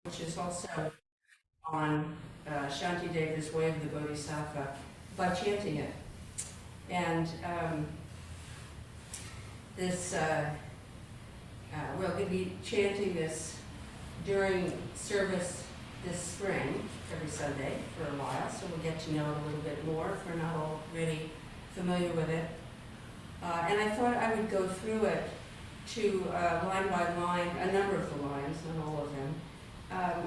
which is also on Shantideva's Way of the Bodhisattva, by chanting it. And we're going to be chanting this during service this spring, every Sunday, for a while, so we'll get to know it a little bit more if we're not already familiar with it. And I thought I would go through it to line by line, a number of the lines, not all of them,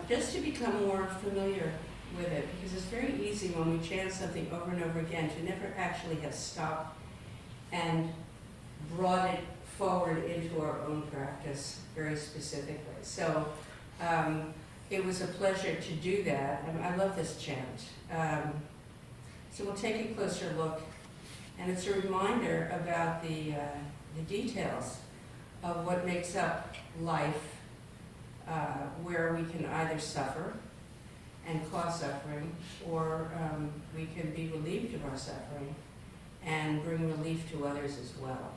just to become more familiar with it, because it's very easy when we chant something over and over again to never actually have stopped and brought it forward into our own practice very specifically. So it was a pleasure to do that. I love this chant. So we'll take a closer look, and it's a reminder about the details of what makes up life, where we can either suffer and cause suffering, or we can be relieved of our suffering and bring relief to others as well.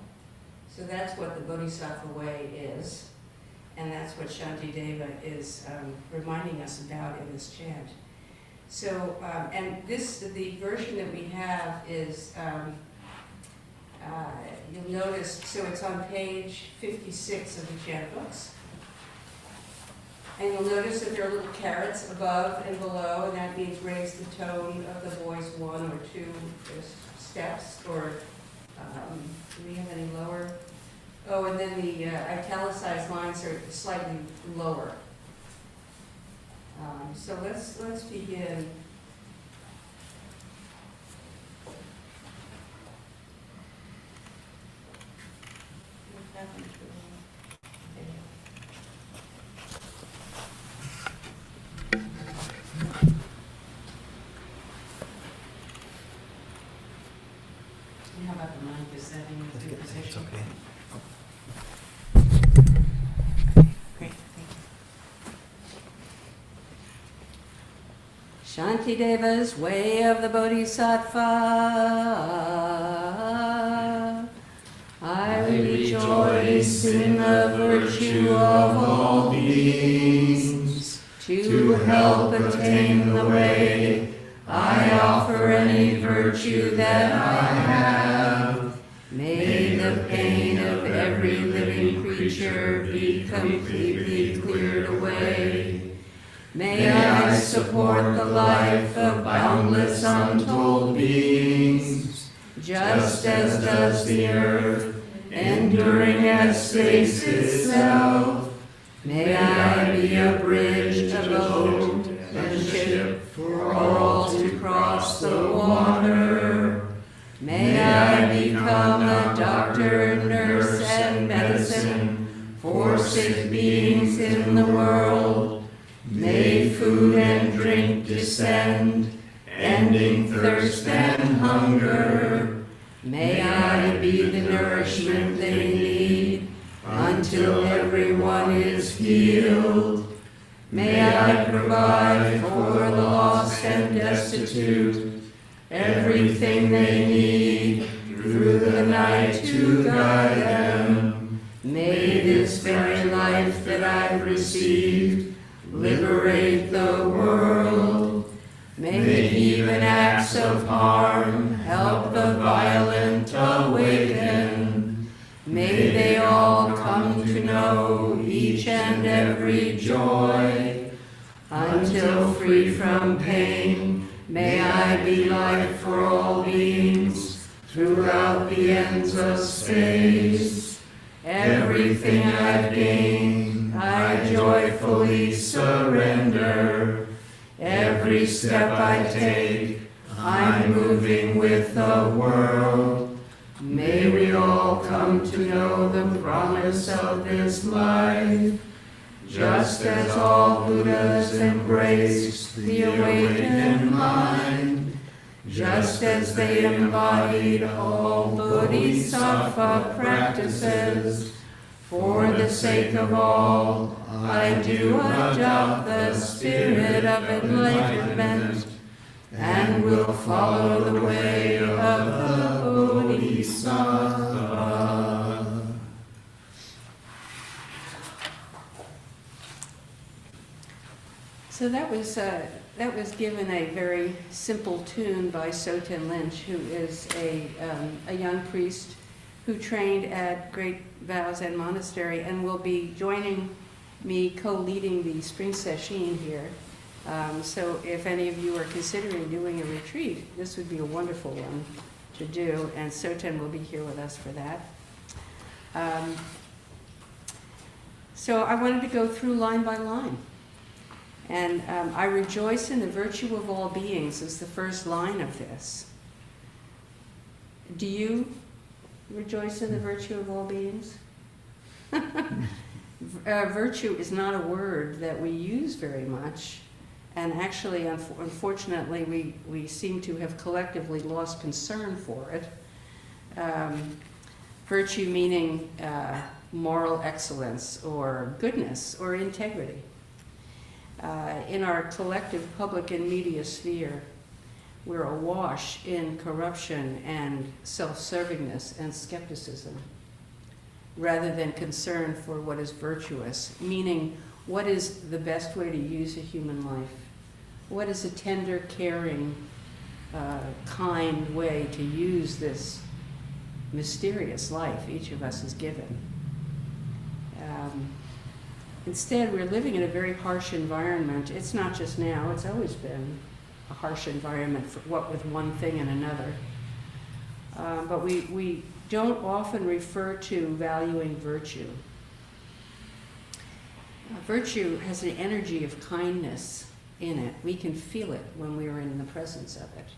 So that's what the Bodhisattva way is, and that's what Shantideva is reminding us about in this chant. So, and the version that we have is, you'll notice, so it's on page 56 of the chant books. And you'll notice that there are little carets above and below, and that means raise the tone of the voice 1 or 2 steps, or do we have any lower? Oh, and then the italicized lines are slightly lower. So let's begin. What happened to how about the mic? Is that in a good position? It's okay. Great, thank you. Shantideva's Way of the Bodhisattva. I rejoice in the virtue of all beings. To help attain the way, I offer any virtue that I have. May the pain of every living creature be completely cleared away. May I support the life of boundless untold beings, just as does the earth, enduring as space itself. May I be a bridge, a boat, a ship for all to cross the water. May I become a doctor, nurse, and medicine for sick beings in the world. May food and drink descend, ending thirst and hunger. May I be the nourishment they need until everyone is healed. May I provide for the lost and destitute everything they need through the night to guide them. May this very life that I've received liberate the world. May even acts of harm help the violent awaken. May they all come to know each and every joy. Until free from pain, may I be life for all beings throughout the ends of space. Everything I've gained, I joyfully surrender. Every step I take, I'm moving with the world. May we all come to know the promise of this life, just as all Buddhas embraced the awakened mind, just as they embodied all Bodhisattva practices. For the sake of all, I do adopt the spirit of enlightenment, and will follow the way of the Bodhisattva. So that was given a very simple tune by Soten Lynch, who is a young priest who trained at Great Vow Zen Monastery and will be joining me co-leading the spring session here. So if any of you are considering doing a retreat, this would be a wonderful one to do, and Soten will be here with us for that. So I wanted to go through line by line. And I rejoice in the virtue of all beings is the first line of this. Do you rejoice in the virtue of all beings? Virtue is not a word that we use very much. And actually, unfortunately, we seem to have collectively lost concern for it. Virtue meaning moral excellence or goodness or integrity. In our collective public and media sphere, we're awash in corruption and self-servingness and skepticism, rather than concern for what is virtuous, meaning what is the best way to use a human life? What is a tender, caring, kind way to use this mysterious life each of us is given? Instead, we're living in a very harsh environment. It's not just now, it's always been a harsh environment for what with one thing and another. But we don't often refer to valuing virtue. Virtue has an energy of kindness in it. We can feel it when we are in the presence of it.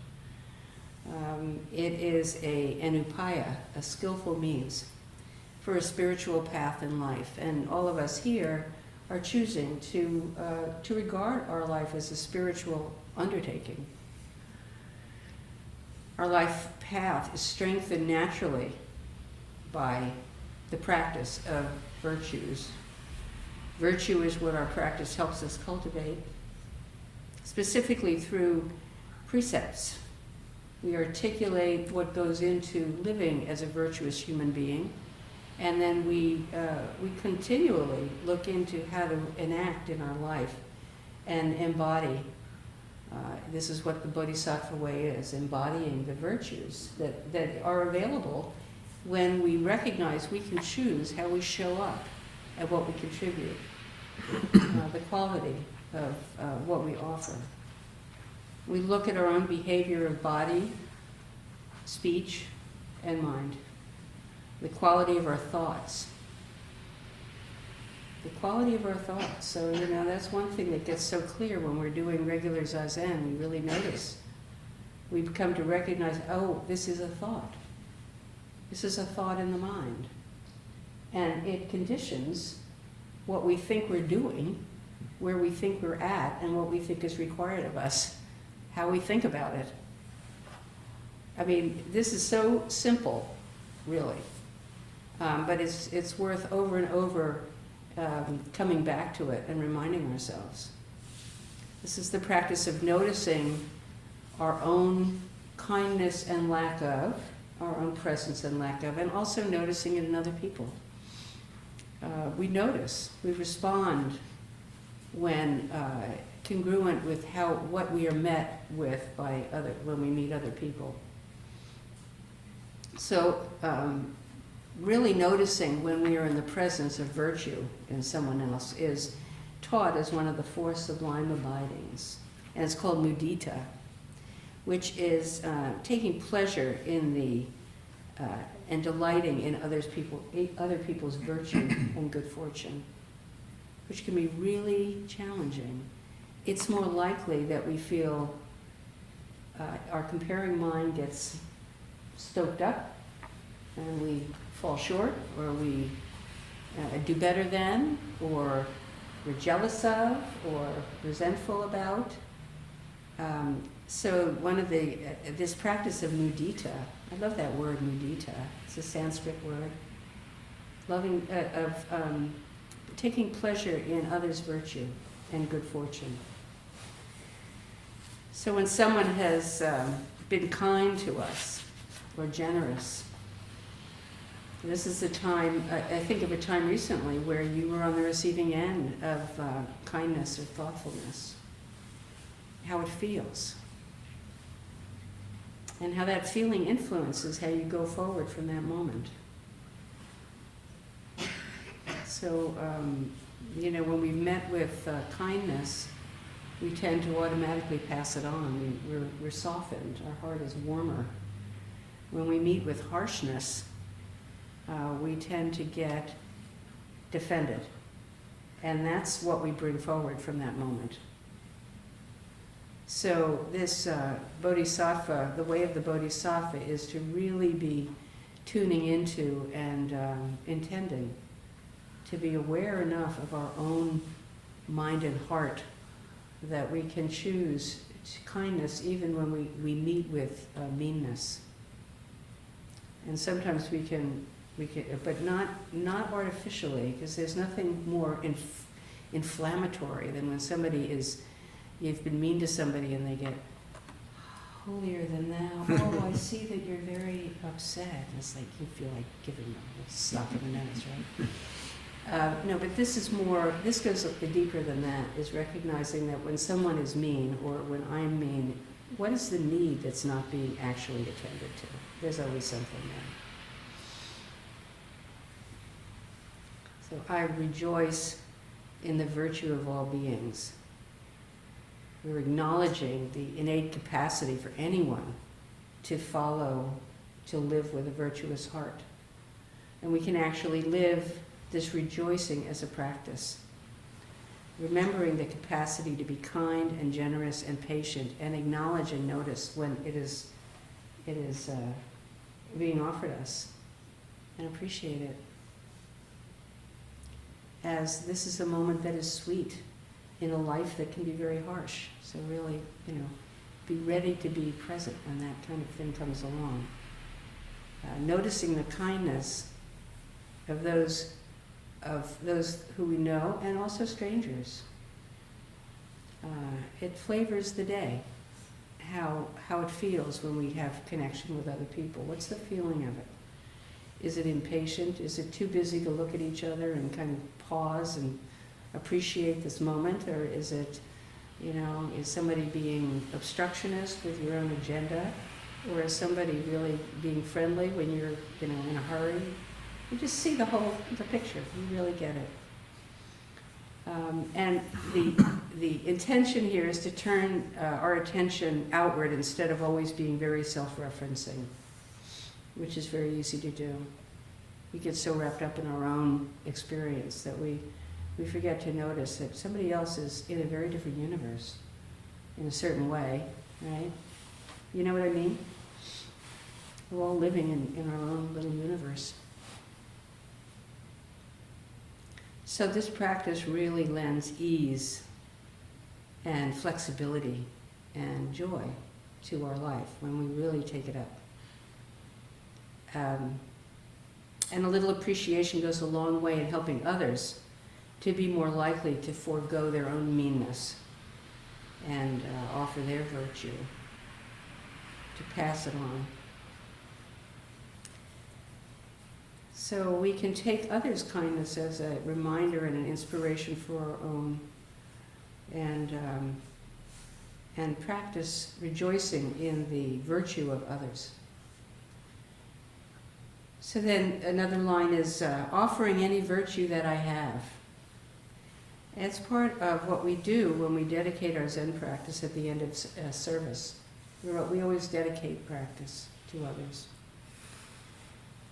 It is an upaya, a skillful means for a spiritual path in life. And all of us here are choosing to regard our life as a spiritual undertaking. Our life path is strengthened naturally by the practice of virtues. Virtue is what our practice helps us cultivate, specifically through precepts. We articulate what goes into living as a virtuous human being, and then we continually look into how to enact in our life and embody. This is what the Bodhisattva way is, embodying the virtues that are available when we recognize we can choose how we show up and what we contribute, the quality of what we offer. We look at our own behavior of body, speech, and mind. The quality of our thoughts. The quality of our thoughts. So, that's one thing that gets so clear when we're doing regular Zazen. We really notice. We come to recognize, oh, this is a thought. This is a thought in the mind. And it conditions what we think we're doing, where we think we're at, and what we think is required of us, how we think about it. I mean, this is so simple, really. But it's worth over and over coming back to it and reminding ourselves. This is the practice of noticing our own kindness and lack of, our own presence and lack of, and also noticing it in other people. We notice, we respond when congruent with what we are met with by when we meet other people. So, really noticing when we are in the presence of virtue in someone else is taught as one of the four sublime abidings. And it's called mudita, which is taking pleasure in and delighting in other people's virtue and good fortune, which can be really challenging. It's more likely that we feel our comparing mind gets stoked up and we fall short, or we do better than, or we're jealous of, or resentful about. So one of this practice of mudita, I love that word mudita, it's a Sanskrit word, taking pleasure in others' virtue and good fortune. So when someone has been kind to us or generous, this is a time, I think of a time recently where you were on the receiving end of kindness or thoughtfulness. how it feels. And how that feeling influences how you go forward from that moment. So, when we've met with kindness, we tend to automatically pass it on. We're softened, our heart is warmer. When we meet with harshness, we tend to get defended. And that's what we bring forward from that moment. So this Bodhisattva, the way of the Bodhisattva is to really be tuning into and intending to be aware enough of our own mind and heart that we can choose kindness even when we meet with meanness. And sometimes we can, but not artificially, because there's nothing more inflammatory than when you've been mean to somebody and they get holier than thou. Oh, I see that you're very upset. And it's like you feel like giving them a slap in the nose, right? No, but this goes a bit deeper than that, is recognizing that when someone is mean or when I'm mean, what is the need that's not being actually attended to? There's always something there. So I rejoice in the virtue of all beings. We're acknowledging the innate capacity for anyone to live with a virtuous heart. And we can actually live this rejoicing as a practice. Remembering the capacity to be kind and generous and patient, and acknowledge and notice when it is being offered us, and appreciate it. As this is a moment that is sweet in a life that can be very harsh. So really, be ready to be present when that kind of thing comes along. Noticing the kindness of those who we know and also strangers. It flavors the day, how it feels when we have connection with other people. What's the feeling of it? Is it impatient? Is it too busy to look at each other and kind of pause and appreciate this moment? Or is it, is somebody being obstructionist with your own agenda? Or is somebody really being friendly when you're, in a hurry? You just see the picture. You really get it. And the intention here is to turn our attention outward instead of always being very self-referencing, which is very easy to do. We get so wrapped up in our own experience that we forget to notice that somebody else is in a very different universe, in a certain way, right? You know what I mean? We're all living in our own little universe. So this practice really lends ease and flexibility and joy to our life when we really take it up. And a little appreciation goes a long way in helping others to be more likely to forego their own meanness and offer their virtue, to pass it on. So we can take others' kindness as a reminder and an inspiration for our own, and practice rejoicing in the virtue of others. So then another line is offering any virtue that I have. It's part of what we do when we dedicate our Zen practice at the end of service. We always dedicate practice to others.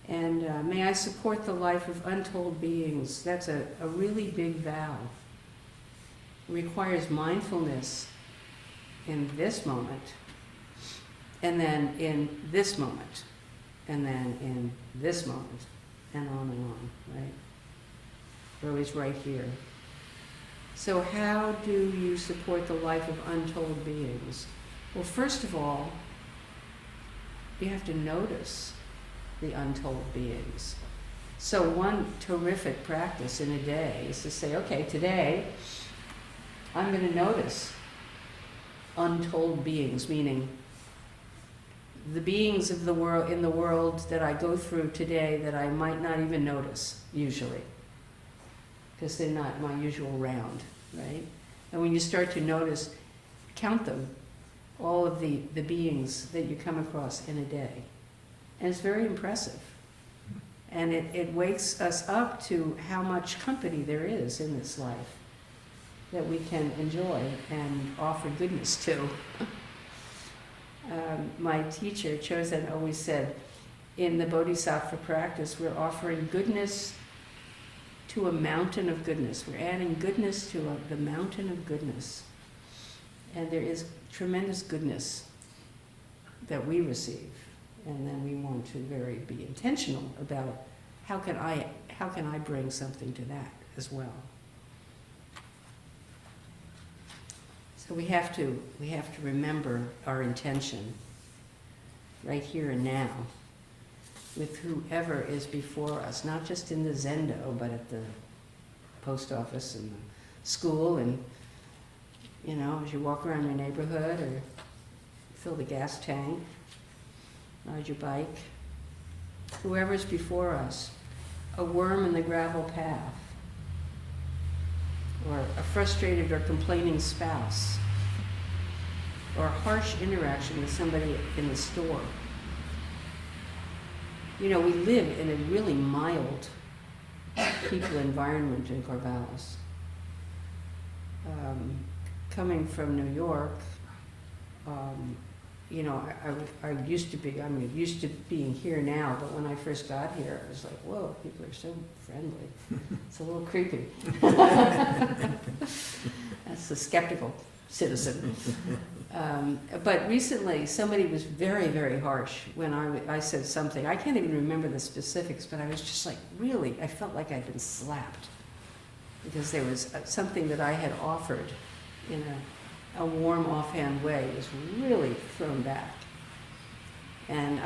And may I support the life of untold beings. That's a really big vow. It requires mindfulness in this moment, and then in this moment, and then in this moment, and on, right? We're always right here. So how do you support the life of untold beings? Well, first of all, you have to notice the untold beings. So one terrific practice in a day is to say, okay, today I'm going to notice untold beings, meaning the beings of the world, in the world that I go through today that I might not even notice usually, because they're not my usual round, right? And when you start to notice count them, all of the beings that you come across in a day. And it's very impressive. And it wakes us up to how much company there is in this life that we can enjoy and offer goodness to. My teacher, Chozen, always said, in the Bodhisattva practice, we're offering goodness to a mountain of goodness. We're adding goodness to the mountain of goodness. And there is tremendous goodness that we receive. And then we want to be intentional about how can I bring something to that as well. So we have to remember our intention right here and now with whoever is before us, not just in the zendo, but at the post office and the school, and as you walk around your neighborhood or fill the gas tank, ride your bike, whoever's before us, a worm in the gravel path, or a frustrated or complaining spouse, or a harsh interaction with somebody in the store. We live in a really mild people environment in Corvallis. Coming from New York, I used to be, used to being here now, but when I first got here, I was like, whoa, people are so friendly. It's a little creepy. That's the skeptical citizen. But recently, somebody was very, very harsh when I said something. I can't even remember the specifics, but I was just like, really, I felt like I'd been slapped because there was something that I had offered in a warm, offhand way was really thrown back. And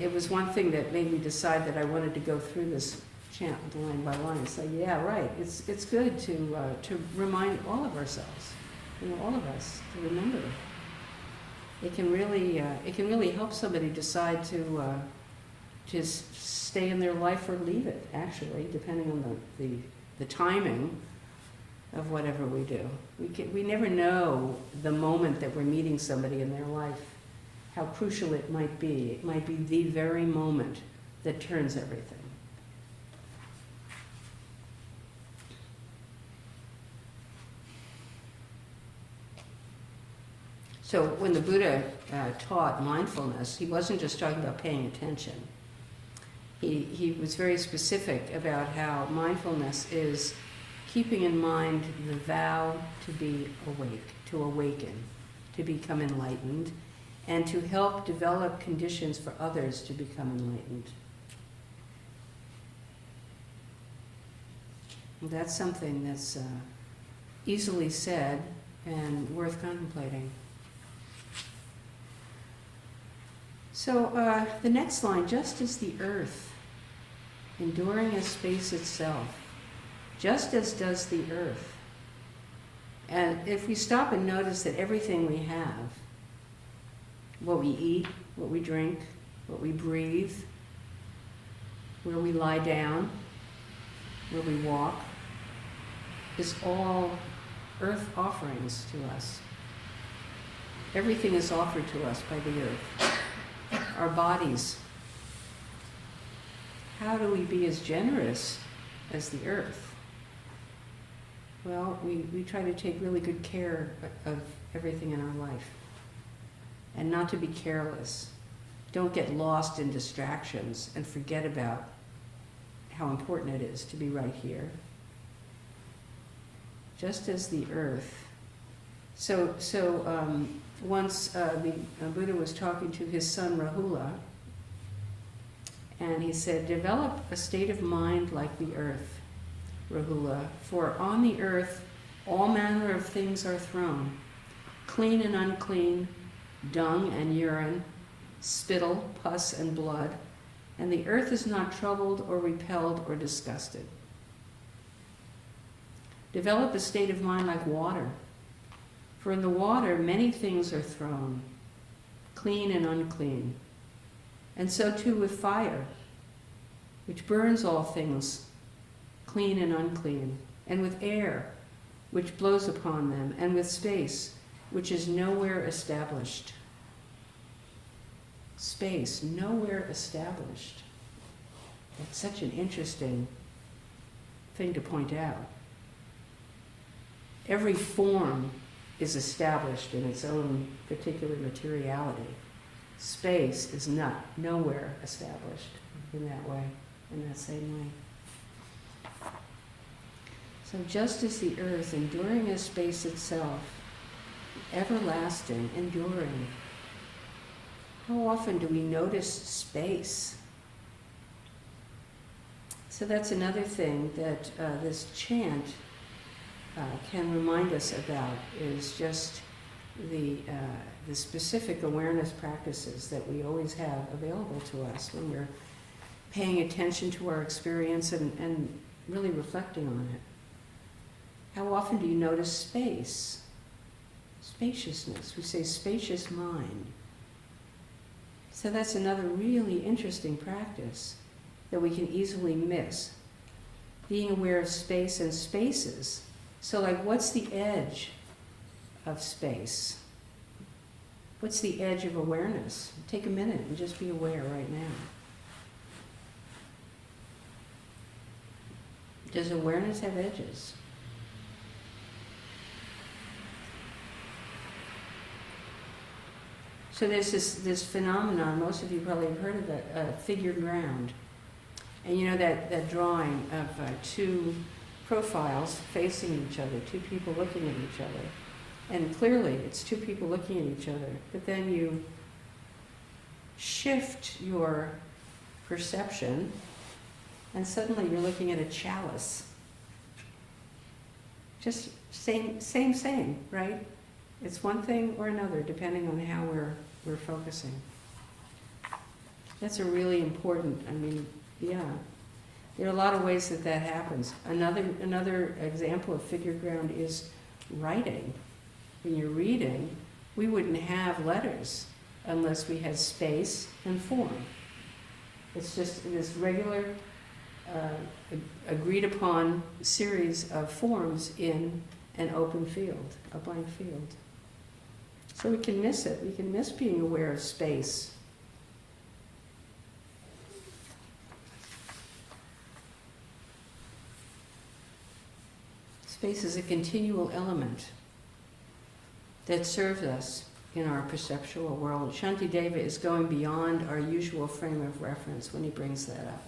it was one thing that made me decide that I wanted to go through this chant line by line and say, yeah, right, it's good to remind all of ourselves, all of us, to remember. It can really help somebody decide to just stay in their life or leave it, actually, depending on the timing of whatever we do. We never know the moment that we're meeting somebody in their life, how crucial it might be. It might be the very moment that turns everything. So when the Buddha taught mindfulness, he wasn't just talking about paying attention. He was very specific about how mindfulness is keeping in mind the vow to be awake, to awaken, to become enlightened, and to help develop conditions for others to become enlightened. And that's something that's easily said and worth contemplating. So the next line, just as the earth, enduring as space itself, just as does the earth. And if we stop and notice that everything we have, what we eat, what we drink, what we breathe, where we lie down, where we walk, is all earth offerings to us. Everything is offered to us by the earth. Our bodies. How do we be as generous as the earth? Well, we try to take really good care of everything in our life and not to be careless. Don't get lost in distractions and forget about how important it is to be right here. Just as the earth. So once the Buddha was talking to his son Rahula, and he said, develop a state of mind like the earth, Rahula, for on the earth all manner of things are thrown, clean and unclean, dung and urine, spittle, pus and blood, and the earth is not troubled or repelled or disgusted. Develop a state of mind like water, for in the water many things are thrown, clean and unclean, and so too with fire, which burns all things, clean and unclean, and with air, which blows upon them, and with space, which is nowhere established. Space, nowhere established. That's such an interesting thing to point out. Every form is established in its own particular materiality. Space is not, nowhere established in that way, in that same way. So just as the earth, enduring as space itself, everlasting, enduring, how often do we notice space? So that's another thing that this chant can remind us about, is just the specific awareness practices that we always have available to us when we're paying attention to our experience and really reflecting on it. How often do you notice space? Spaciousness. We say spacious mind. So that's another really interesting practice that we can easily miss. Being aware of space and spaces. So like, what's the edge of space? What's the edge of awareness? Take a minute and just be aware right now. Does awareness have edges? So there's this phenomenon, most of you probably have heard of it, figured ground. And you know that drawing of two profiles facing each other, two people looking at each other. And clearly it's two people looking at each other. But then you shift your perception and suddenly you're looking at a chalice. Just same, right? It's one thing or another depending on how we're focusing. That's a really important, yeah. There are a lot of ways that happens. Another example of figured ground is writing. When you're reading, we wouldn't have letters unless we had space and form. It's just this regular, agreed upon series of forms in an open field, a blank field. So we can miss it. We can miss being aware of space. Space is a continual element that serves us in our perceptual world. Shantideva is going beyond our usual frame of reference when he brings that up.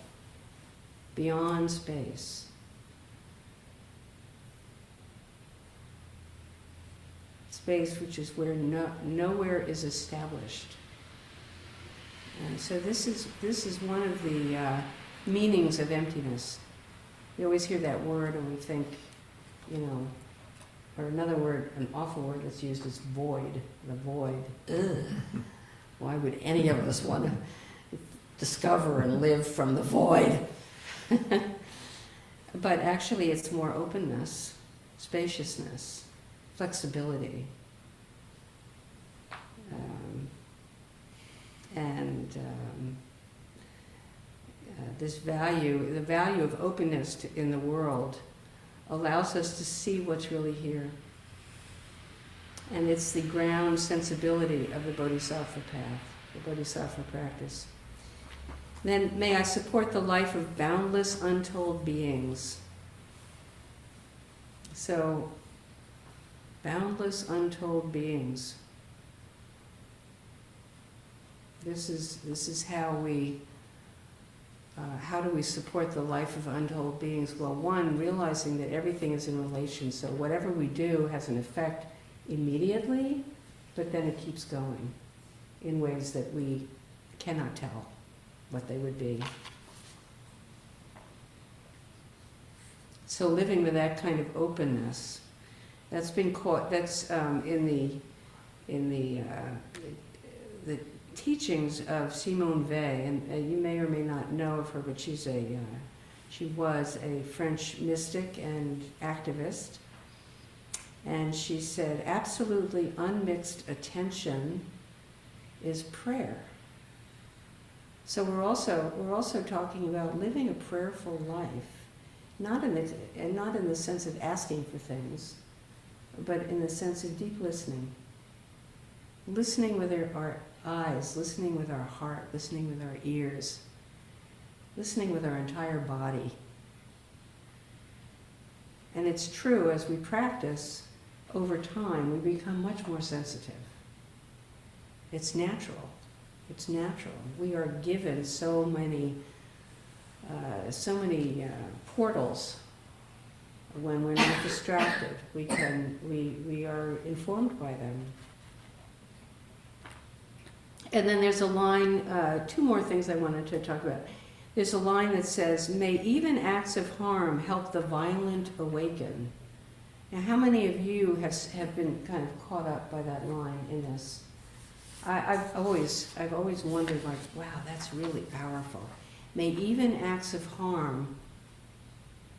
Beyond space. Space which is where nowhere is established. And so this is one of the meanings of emptiness. We always hear that word and we think, or another word, an awful word that's used is void, the void. Ugh. Why would any of us want to discover and live from the void? But actually it's more openness, spaciousness, flexibility, this value, the value of openness in the world allows us to see what's really here. And it's the ground sensibility of the Bodhisattva path, the Bodhisattva practice. Then may I support the life of boundless, untold beings. So, boundless, untold beings. This is how do we support the life of untold beings? Well, one, realizing that everything is in relation, so whatever we do has an effect immediately, but then it keeps going in ways that we cannot tell what they would be. So living with that kind of openness, that's been caught. That's in the teachings of Simone Weil, and you may or may not know of her, but she was a French mystic and activist, and she said absolutely unmixed attention is prayer. So we're also talking about living a prayerful life, not in the sense of asking for things, but in the sense of deep listening, listening with our eyes, listening with our heart, listening with our ears, listening with our entire body. And it's true, as we practice, over time, we become much more sensitive. It's natural. It's natural. We are given so many portals when we're not distracted. We are informed by them. And then there's a line, two more things I wanted to talk about. There's a line that says, "May even acts of harm help the violent awaken." Now, how many of you have been kind of caught up by that line in this? I've always wondered, like, wow, that's really powerful. May even acts of harm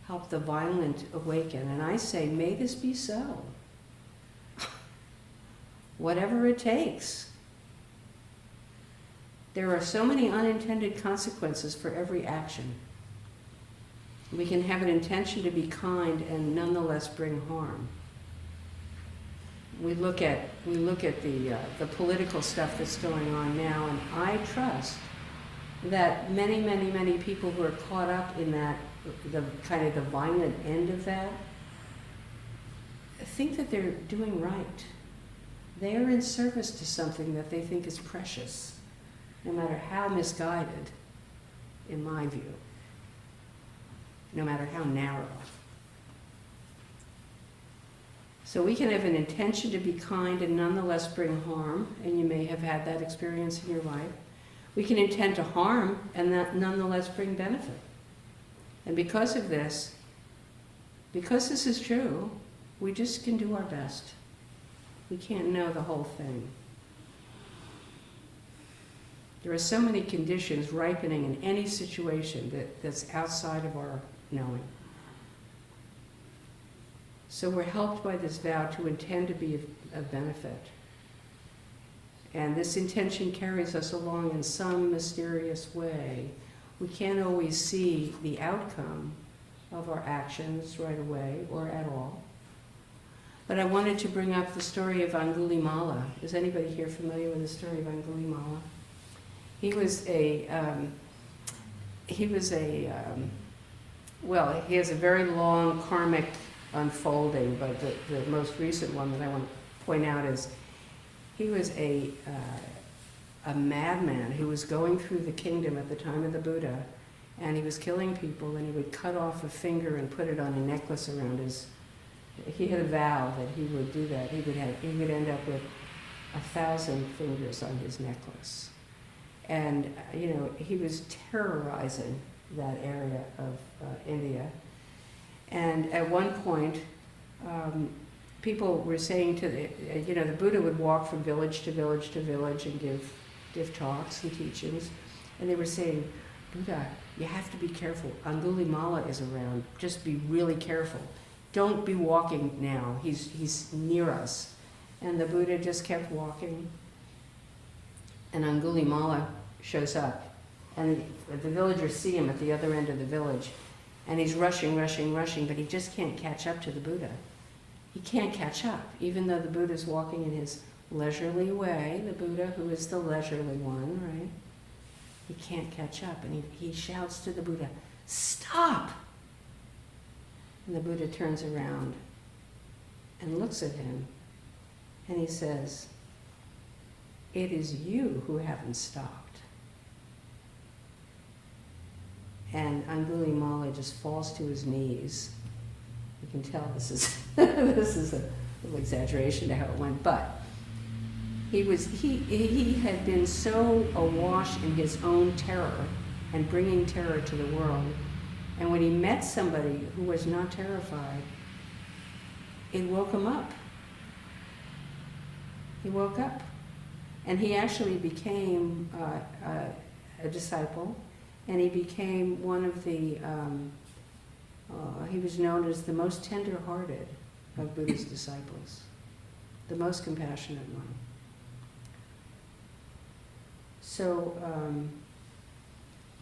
help the violent awaken. And I say, may this be so. Whatever it takes. There are so many unintended consequences for every action. We can have an intention to be kind and nonetheless bring harm. We look at the political stuff that's going on now, and I trust that many people who are caught up in that, the kind of the violent end of that, think that they're doing right. They are in service to something that they think is precious, no matter how misguided, in my view, no matter how narrow. So we can have an intention to be kind and nonetheless bring harm, and you may have had that experience in your life. We can intend to harm and nonetheless bring benefit. And because of this, because this is true, we just can do our best. We can't know the whole thing. There are so many conditions ripening in any situation that's outside of our knowing. So we're helped by this vow to intend to be of benefit. And this intention carries us along in some mysterious way. We can't always see the outcome of our actions right away or at all. But I wanted to bring up the story of Angulimala. Is anybody here familiar with the story of Angulimala? He has a very long karmic unfolding, but the most recent one that I want to point out is he was a madman who was going through the kingdom at the time of the Buddha, and he was killing people, and he would cut off a finger and put it on a necklace around his. He had a vow that he would do that. He would end up with 1,000 fingers on his necklace, and he was terrorizing that area of India. And at one point, people were saying to the Buddha would walk from village to village to village and give talks and teachings, and they were saying, Buddha, you have to be careful. Angulimala is around. Just be really careful. Don't be walking now. He's near us. And the Buddha just kept walking, and Angulimala shows up, and the villagers see him at the other end of the village. And he's rushing, but he just can't catch up to the Buddha. He can't catch up, even though the Buddha's walking in his leisurely way, the Buddha who is the leisurely one, right? He can't catch up, and he shouts to the Buddha, "Stop!" And the Buddha turns around and looks at him, and he says, "It is you who haven't stopped." And Angulimala just falls to his knees. You can tell this is this is a little exaggeration to how it went, but he had been so awash in his own terror and bringing terror to the world, and when he met somebody who was not terrified, it woke him up. He woke up, and he actually became a disciple. And he became one of the, he was known as the most tender-hearted of Buddha's disciples, the most compassionate one. So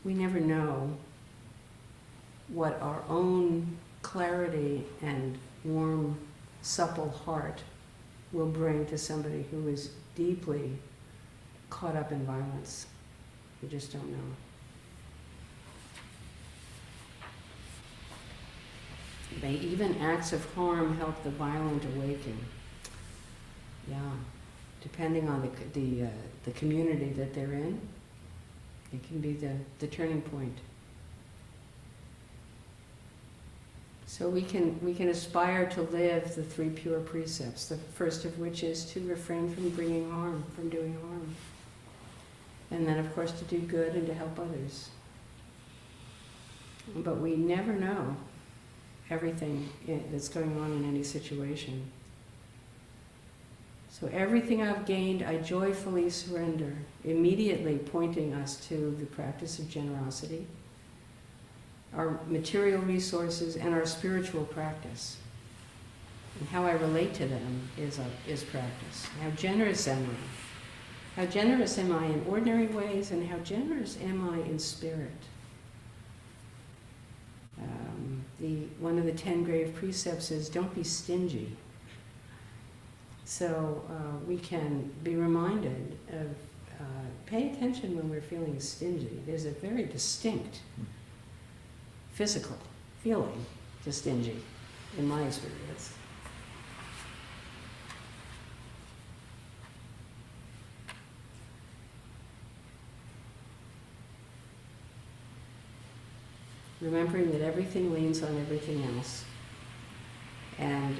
we never know what our own clarity and warm, supple heart will bring to somebody who is deeply caught up in violence. You just don't know. May even acts of harm help the violent awaken. Yeah, depending on the community that they're in, it can be the turning point. So we can aspire to live the 3 pure precepts, the first of which is to refrain from bringing harm, from doing harm. And then, of course, to do good and to help others. But we never know everything that's going on in any situation. So everything I've gained, I joyfully surrender, immediately pointing us to the practice of generosity, our material resources, and our spiritual practice. And how I relate to them is practice. How generous am I? How generous am I in ordinary ways, and how generous am I in spirit? One of the 10 grave precepts is don't be stingy. So we can be reminded of pay attention when we're feeling stingy. There's a very distinct physical feeling to stingy, in my experience. Remembering that everything leans on everything else, and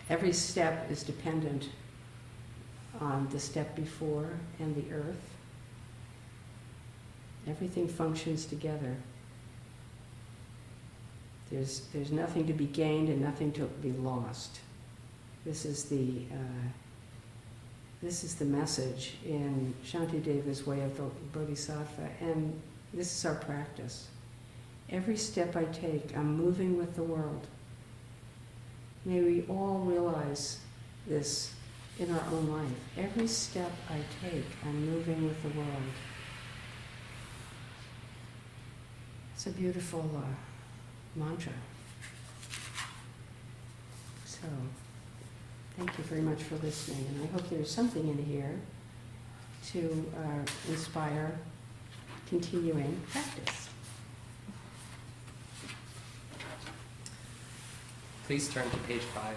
every step is dependent on the step before and the earth. Everything functions together. There's nothing to be gained and nothing to be lost. This is the message in Shantideva's way of the Bodhisattva, and this is our practice. Every step I take, I'm moving with the world. May we all realize this in our own life. Every step I take, I'm moving with the world. It's a beautiful mantra. So, thank you very much for listening, and I hope there's something in here to inspire continuing practice. Please turn to page 5.